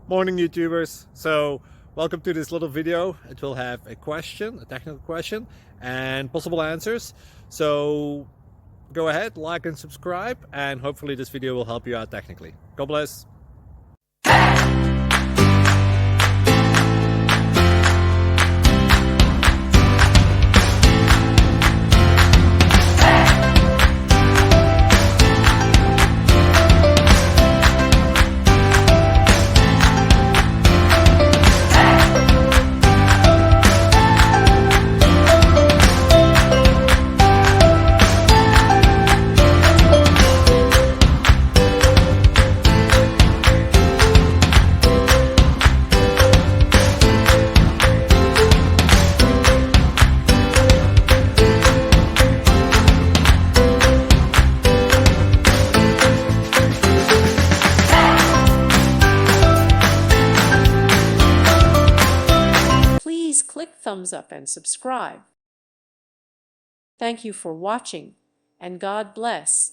Morning YouTubers. So welcome to this little video. It will have a question, a technical question, and possible answers. So go ahead, like and subscribe, and hopefully this video will help you out technically. God bless. Please click thumbs up and subscribe. Thank you for watching, and God bless.